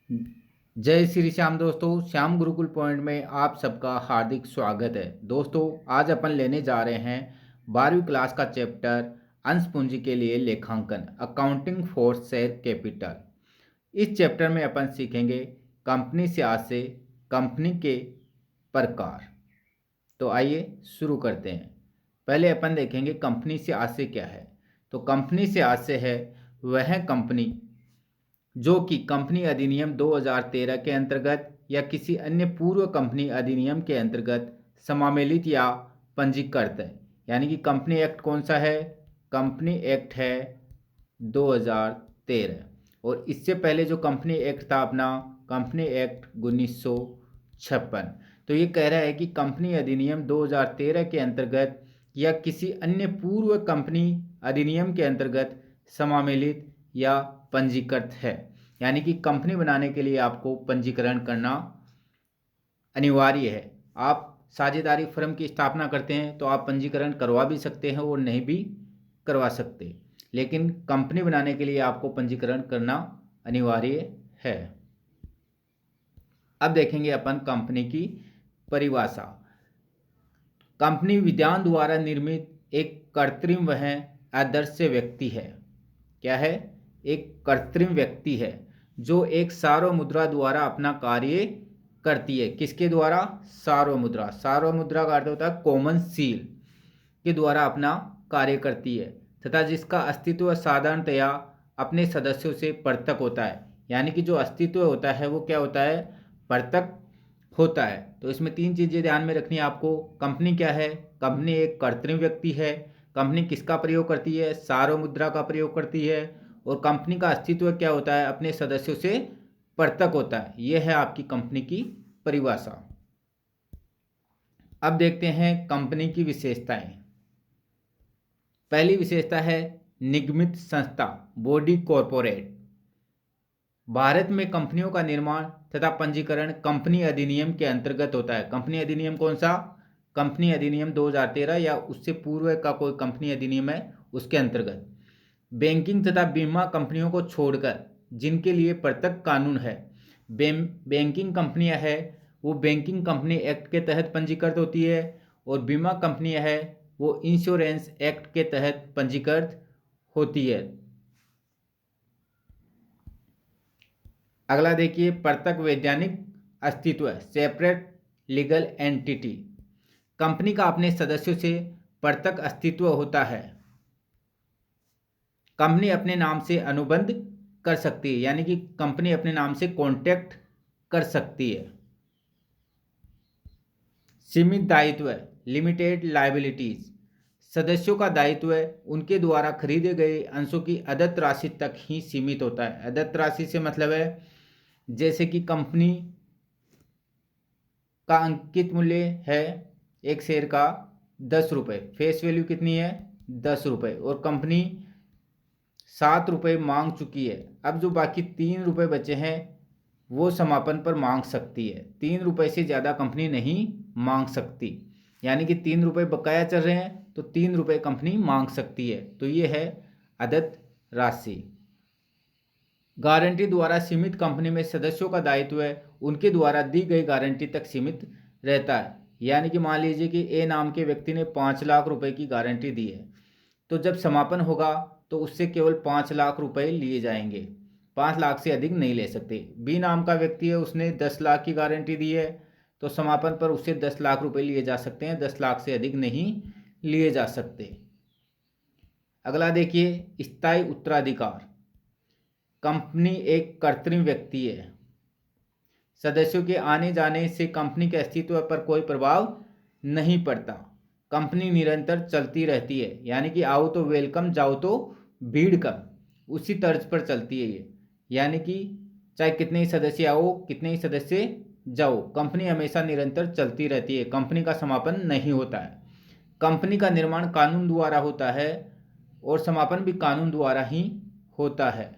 जय श्री श्याम दोस्तों, श्याम गुरुकुल पॉइंट में आप सबका हार्दिक स्वागत है। दोस्तों, आज अपन लेने जा रहे हैं 12वीं क्लास का चैप्टर अंश पूंजी के लिए लेखांकन, अकाउंटिंग फॉर शेयर कैपिटल। इस चैप्टर में अपन सीखेंगे कंपनी से आशय, कंपनी के प्रकार। तो आइए शुरू करते हैं। पहले अपन देखेंगे कंपनी से आशय क्या है। तो कंपनी से आशय है वह कंपनी जो कि कंपनी अधिनियम 2013 के अंतर्गत या किसी अन्य पूर्व कंपनी अधिनियम के अंतर्गत समामेलित या पंजीकृत है। यानी कि कंपनी एक्ट कौन सा है? कंपनी एक्ट है 2013। और इससे पहले जो कंपनी एक्ट था अपना, कंपनी एक्ट 1956। तो ये कह रहा है कि कंपनी अधिनियम 2013 के अंतर्गत या किसी अन्य पूर्व कंपनी अधिनियम के अंतर्गत समामेलित या पंजीकृत है। यानी कि कंपनी बनाने के लिए आपको पंजीकरण करना अनिवार्य है। आप साझेदारी फर्म की स्थापना करते हैं तो आप पंजीकरण करवा भी सकते हैं और नहीं भी करवा सकते, लेकिन कंपनी बनाने के लिए आपको पंजीकरण करना अनिवार्य है। अब देखेंगे अपन कंपनी की परिभाषा। कंपनी विधान द्वारा निर्मित एक कृत्रिम वह अदृश्य व्यक्ति है। क्या है? एक कृत्रिम व्यक्ति है जो एक सार्वमुद्रा द्वारा अपना कार्य करती है। किसके द्वारा? सार्वमुद्रा। सार्वमुद्रा का अर्थ होता है कॉमन सील के द्वारा अपना कार्य करती है, तथा जिसका अस्तित्व साधारणतया अपने सदस्यों से पृथक होता है। यानी कि जो अस्तित्व होता है वो क्या होता है? पृथक होता है। तो इसमें तीन चीज़ें ध्यान में रखनी है आपको। कंपनी क्या है? कंपनी एक कृत्रिम व्यक्ति है। कंपनी किसका प्रयोग करती है? सार्वमुद्रा का प्रयोग करती है। और कंपनी का अस्तित्व क्या होता है? अपने सदस्यों से पृथक होता है। यह है आपकी कंपनी की परिभाषा। अब देखते हैं कंपनी की विशेषताएं। पहली विशेषता है निगमित संस्था, बॉडी कॉरपोरेट। भारत में कंपनियों का निर्माण तथा पंजीकरण कंपनी अधिनियम के अंतर्गत होता है। कंपनी अधिनियम कौन सा? कंपनी अधिनियम 2013 या उससे पूर्व का कोई कंपनी अधिनियम है उसके अंतर्गत। बैंकिंग तथा बीमा कंपनियों को छोड़कर जिनके लिए पृथक कानून है, बैंकिंग कंपनियां हैं वो बैंकिंग कंपनी एक्ट के तहत पंजीकृत होती है, और बीमा कंपनियां हैं वो इंश्योरेंस एक्ट के तहत पंजीकृत होती है। अगला देखिए, पृथक वैधानिक अस्तित्व, सेपरेट लीगल एंटिटी। कंपनी का अपने सदस्यों से पृथक अस्तित्व होता है। कंपनी अपने नाम से अनुबंध कर सकती है, यानी कि कंपनी अपने नाम से कॉन्ट्रैक्ट कर सकती है। सीमित दायित्व, लिमिटेड लायबिलिटीज। सदस्यों का दायित्व उनके द्वारा खरीदे गए अंशों की अदत्त राशि तक ही सीमित होता है। अदत्त राशि से मतलब है जैसे कि कंपनी का अंकित मूल्य है एक शेयर का 10 रुपये, फेस वैल्यू कितनी है? 10 रुपये, और कंपनी 7 रुपये मांग चुकी है। अब जो बाकी 3 रुपये बचे हैं वो समापन पर मांग सकती है। 3 रुपये से ज़्यादा कंपनी नहीं मांग सकती। यानी कि 3 रुपये बकाया चल रहे हैं तो 3 रुपये कंपनी मांग सकती है। तो ये है अदत्त राशि। गारंटी द्वारा सीमित कंपनी में सदस्यों का दायित्व उनके द्वारा दी गई गारंटी तक सीमित रहता है। यानी कि मान लीजिए कि ए नाम के व्यक्ति ने 5 लाख रुपए की गारंटी दी है, तो जब समापन होगा तो उससे केवल 5 लाख रुपए लिए जाएंगे, 5 लाख से अधिक नहीं ले सकते। बी नाम का व्यक्ति है, उसने 10 लाख की गारंटी दी है, तो समापन पर उससे 10 लाख रुपए लिए जा सकते हैं, 10 लाख से अधिक नहीं लिए जा सकते। अगला देखिए, स्थायी उत्तराधिकार। कंपनी एक कृत्रिम व्यक्ति है। सदस्यों के आने जाने से कंपनी के अस्तित्व पर कोई प्रभाव नहीं पड़ता। कंपनी निरंतर चलती रहती है, यानी कि आओ तो वेलकम, जाओ तो भीड़ का, उसी तर्ज पर चलती है ये। यानी कि चाहे कितने ही सदस्य आओ, कितने ही सदस्य जाओ, कंपनी हमेशा निरंतर चलती रहती है, कंपनी का समापन नहीं होता है। कंपनी का निर्माण कानून द्वारा होता है और समापन भी कानून द्वारा ही होता है।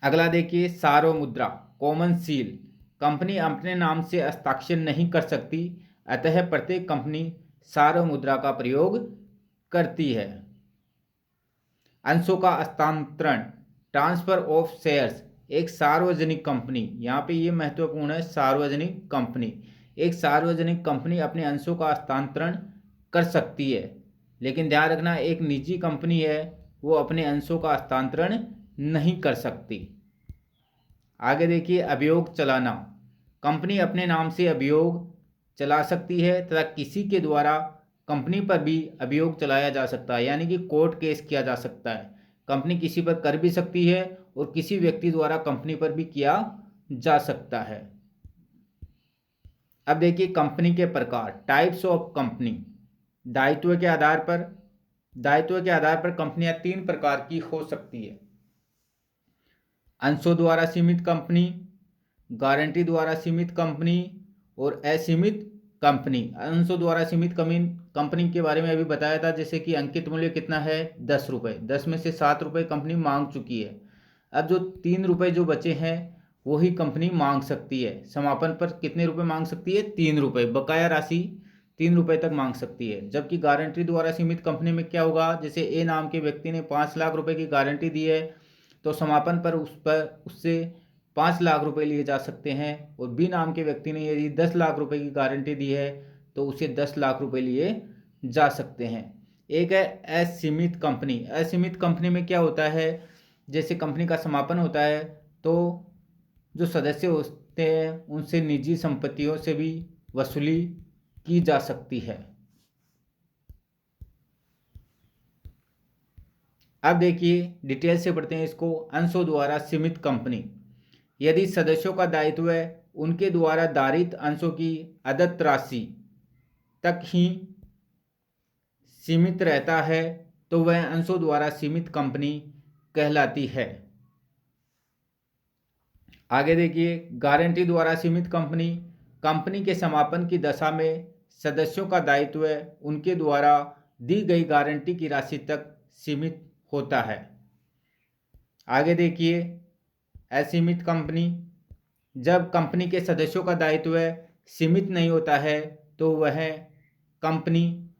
अगला देखिए, सार्वमुद्रा, कॉमन सील। कंपनी अपने नाम से हस्ताक्षर नहीं कर सकती, अतः प्रत्येक कंपनी सार्वमुद्रा का प्रयोग करती है। अंशों का हस्तांतरण, ट्रांसफर ऑफ शेयर्स, एक सार्वजनिक कंपनी, यहाँ पे ये महत्वपूर्ण है, सार्वजनिक कंपनी, एक सार्वजनिक कंपनी अपने अंशों का हस्तांतरण कर सकती है, लेकिन ध्यान रखना एक निजी कंपनी है वो अपने अंशों का हस्तांतरण नहीं कर सकती। आगे देखिए, अभियोग चलाना, कंपनी अपने नाम से अभियोग चला सकती है तथा किसी के द्वारा कंपनी पर भी अभियोग चलाया जा सकता है, यानी कि कोर्ट केस किया जा सकता है। कंपनी किसी पर कर भी सकती है और किसी व्यक्ति द्वारा कंपनी पर भी किया जा सकता है। अब देखिए कंपनी के प्रकार, टाइप्स ऑफ कंपनी। दायित्व के आधार पर कंपनियां 3 प्रकार की हो सकती है। अंशों द्वारा सीमित कंपनी, गारंटी द्वारा सीमित कंपनी और असीमित कंपनी। अंशों द्वारा सीमित कंपनी के बारे में अभी बताया था, जैसे कि अंकित मूल्य कितना है 10 रुपये, 10 में से 7 रुपये कंपनी मांग चुकी है। अब जो 3 रुपये जो बचे हैं वही कंपनी मांग सकती है। समापन पर कितने रुपए मांग सकती है? 3 रुपये, बकाया राशि 3 रुपये तक मांग सकती है। जबकि गारंटी द्वारा सीमित कंपनी में क्या होगा, जैसे ए नाम के व्यक्ति ने 5 लाख रुपए की गारंटी दी है तो समापन पर उससे 5 लाख रुपए लिए जा सकते हैं, और बी नाम के व्यक्ति ने यदि 10 लाख रुपए की गारंटी दी है तो उसे 10 लाख रुपए लिए जा सकते हैं। एक है असीमित कंपनी। असीमित कंपनी में क्या होता है, जैसे कंपनी का समापन होता है तो जो सदस्य होते हैं उनसे निजी संपत्तियों से भी वसूली की जा सकती है। अब देखिए डिटेल से पढ़ते हैं इसको। अंशों द्वारा सीमित कंपनी, यदि सदस्यों का दायित्व उनके द्वारा धारित अंशों की अदत्त राशि तक ही सीमित रहता है तो वह अंशों द्वारा सीमित कंपनी कहलाती है। आगे देखिए, गारंटी द्वारा सीमित कंपनी, कंपनी के समापन की दशा में सदस्यों का दायित्व उनके द्वारा दी गई गारंटी की राशि तक सीमित होता है। आगे देखिए, असीमित कंपनी, जब कंपनी के सदस्यों का दायित्व सीमित नहीं होता है तो वह कंपनी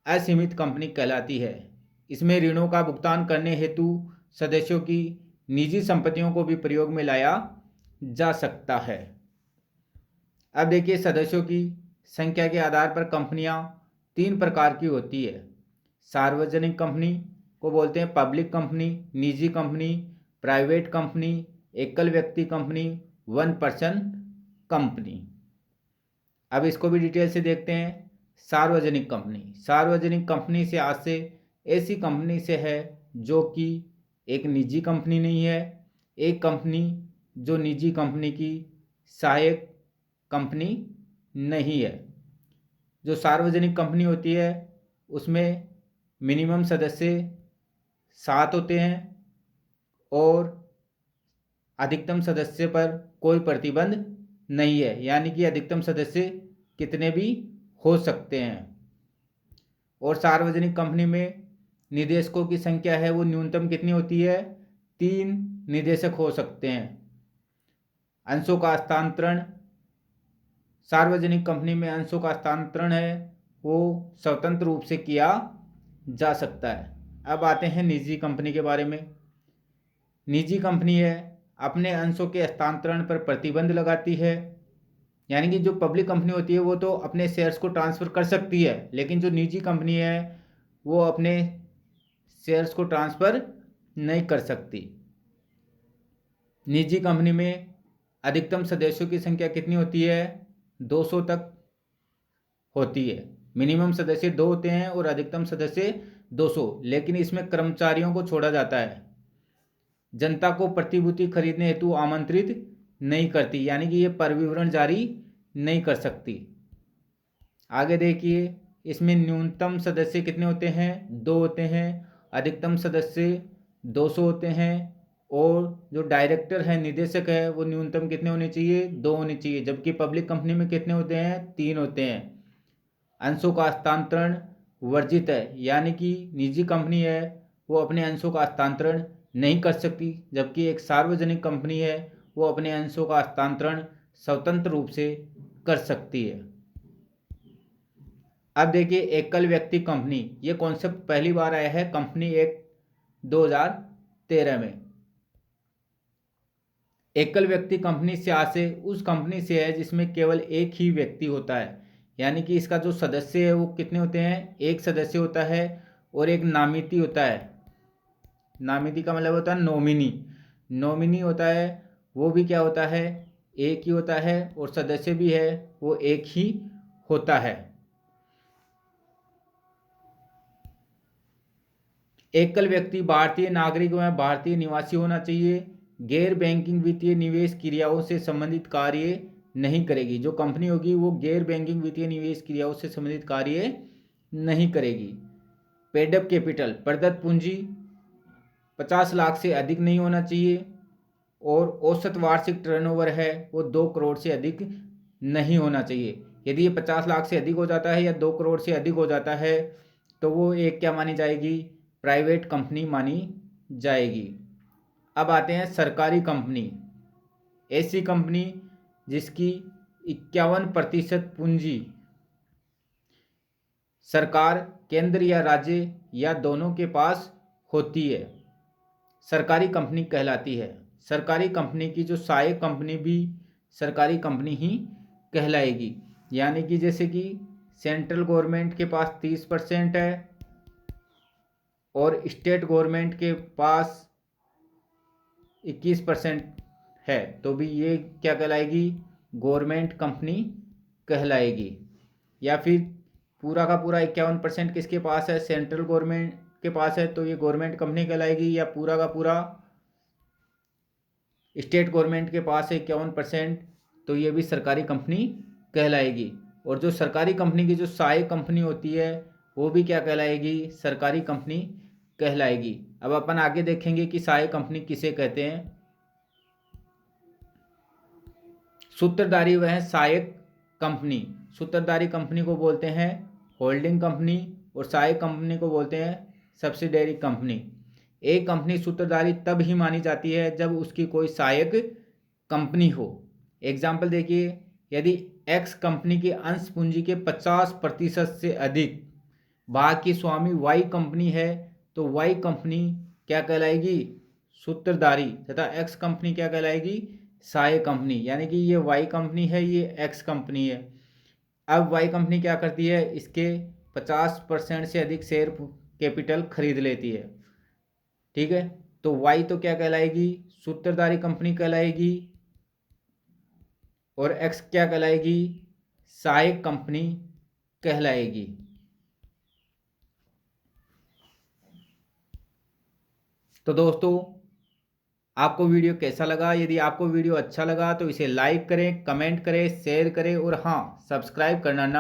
असीमित कंपनी कहलाती है। इसमें ऋणों का भुगतान करने हेतु सदस्यों की निजी संपत्तियों को भी प्रयोग में लाया जा सकता है। अब देखिए, सदस्यों की संख्या के आधार पर कंपनियां 3 प्रकार की होती है। सार्वजनिक कंपनी को बोलते हैं पब्लिक कंपनी, निजी कंपनी, प्राइवेट कंपनी, एकल व्यक्ति कंपनी, 1 पर्सन कंपनी। अब इसको भी डिटेल से देखते हैं। सार्वजनिक कंपनी, सार्वजनिक कंपनी से आज से ऐसी कंपनी से है जो कि एक निजी कंपनी नहीं है, एक कंपनी जो निजी कंपनी की सहायक कंपनी नहीं है। जो सार्वजनिक कंपनी होती है उसमें मिनिमम सदस्य 7 होते हैं और अधिकतम सदस्य पर कोई प्रतिबंध नहीं है, यानी कि अधिकतम सदस्य कितने भी हो सकते हैं। और सार्वजनिक कंपनी में निदेशकों की संख्या है वो न्यूनतम कितनी होती है? 3 निदेशक हो सकते हैं। अंशों का हस्तांतरण, सार्वजनिक कंपनी में अंशों का हस्तांतरण है वो स्वतंत्र रूप से किया जा सकता है। अब आते हैं निजी कंपनी के बारे में। निजी कंपनी है अपने अंशों के हस्तांतरण पर प्रतिबंध लगाती है, यानी कि जो पब्लिक कंपनी होती है वो तो अपने शेयर्स को ट्रांसफ़र कर सकती है, लेकिन जो निजी कंपनी है वो अपने शेयर्स को ट्रांसफ़र नहीं कर सकती। निजी कंपनी में अधिकतम सदस्यों की संख्या कितनी होती है? 200 तक होती है। मिनिमम सदस्य 2 होते हैं और अधिकतम सदस्य 200, लेकिन इसमें कर्मचारियों को छोड़ा जाता है। जनता को प्रतिभूति खरीदने हेतु आमंत्रित नहीं करती, यानी कि ये परिविवरण जारी नहीं कर सकती। आगे देखिए, इसमें न्यूनतम सदस्य कितने होते हैं? 2 होते हैं। अधिकतम सदस्य 200 होते हैं और जो डायरेक्टर है, निदेशक है, वो न्यूनतम कितने होने चाहिए? 2 होने चाहिए। जबकि पब्लिक कंपनी में कितने होते हैं? 3 होते हैं। अंशों का हस्तांतरण वर्जित है, यानी कि निजी कंपनी है वो अपने अंशों का हस्तांतरण नहीं कर सकती, जबकि एक सार्वजनिक कंपनी है वो अपने अंशों का हस्तांतरण स्वतंत्र रूप से कर सकती है। अब देखिए, एकल व्यक्ति कंपनी, ये कॉन्सेप्ट पहली बार आया है कंपनी एक्ट 2013 में। एकल व्यक्ति कंपनी से उस कंपनी से है जिसमें केवल एक ही व्यक्ति होता है, यानी कि इसका जो सदस्य है वो कितने होते हैं, एक सदस्य होता है और एक नामिती होता है। नामिती का मतलब होता है नॉमिनी, नॉमिनी होता है, वो भी क्या होता है, एक ही होता है, और सदस्य भी है वो एक ही होता है। एकल व्यक्ति भारतीय नागरिक व भारतीय निवासी होना चाहिए। गैर बैंकिंग वित्तीय निवेश क्रियाओं से संबंधित कार्य नहीं करेगी। जो कंपनी होगी वो गैर बैंकिंग वित्तीय निवेश क्रियाओं से संबंधित कार्य नहीं करेगी। पेड अप कैपिटल प्रदत्त पूंजी 50 लाख से अधिक नहीं होना चाहिए, और औसत वार्षिक टर्नओवर है वो 2 करोड़ से अधिक नहीं होना चाहिए। यदि ये 50 लाख से अधिक हो जाता है या 2 करोड़ से अधिक हो जाता है तो वो एक क्या मानी जाएगी, प्राइवेट कंपनी मानी जाएगी। अब आते हैं सरकारी कंपनी। ऐसी कंपनी जिसकी 51% पूंजी सरकार, केंद्र या राज्य या दोनों के पास होती है, सरकारी कंपनी कहलाती है। सरकारी कंपनी की जो सहायक कंपनी भी सरकारी कंपनी ही कहलाएगी। यानी कि जैसे कि सेंट्रल गवर्नमेंट के पास 30% है और स्टेट गवर्नमेंट के पास 21% है, तो भी ये क्या कहलाएगी, गवर्नमेंट कंपनी कहलाएगी। या फिर पूरा का पूरा 51% किसके पास है, सेंट्रल गवर्नमेंट के पास है, तो ये गवर्नमेंट कंपनी कहलाएगी। या पूरा का पूरा स्टेट गवर्नमेंट के पास है 51%, तो ये भी सरकारी कंपनी कहलाएगी। और जो सरकारी कंपनी की जो सहायक कंपनी होती है वो भी क्या कहलाएगी, सरकारी कंपनी कहलाएगी। अब अपन आगे देखेंगे कि सहायक कंपनी किसे कहते हैं। सूत्रधारी वह सहायक कंपनी, सूत्रधारी कंपनी को बोलते हैं होल्डिंग कंपनी, और सहायक कंपनी को बोलते हैं सब्सिडरी कंपनी। एक कंपनी सूत्रधारी तब ही मानी जाती है जब उसकी कोई सहायक कंपनी हो। एग्जाम्पल देखिए, यदि एक्स कंपनी की अंश पूंजी के 50% से अधिक भाग की स्वामी वाई कंपनी है तो वाई कंपनी क्या कहलाएगी, सूत्रधारी, तथा एक्स कंपनी क्या कहलाएगी, सहायक कंपनी। यानी कि ये वाई कंपनी है, ये एक्स कंपनी है। अब वाई कंपनी क्या करती है, इसके 50% से अधिक शेयर कैपिटल खरीद लेती है, ठीक है। तो वाई तो क्या कहलाएगी, सूत्रधारी कंपनी कहलाएगी, और एक्स क्या कहलाएगी, सहायक कंपनी कहलाएगी। तो दोस्तों, आपको वीडियो कैसा लगा? यदि आपको वीडियो अच्छा लगा तो इसे लाइक करें, कमेंट करें, शेयर करें, और हाँ, सब्सक्राइब करना ना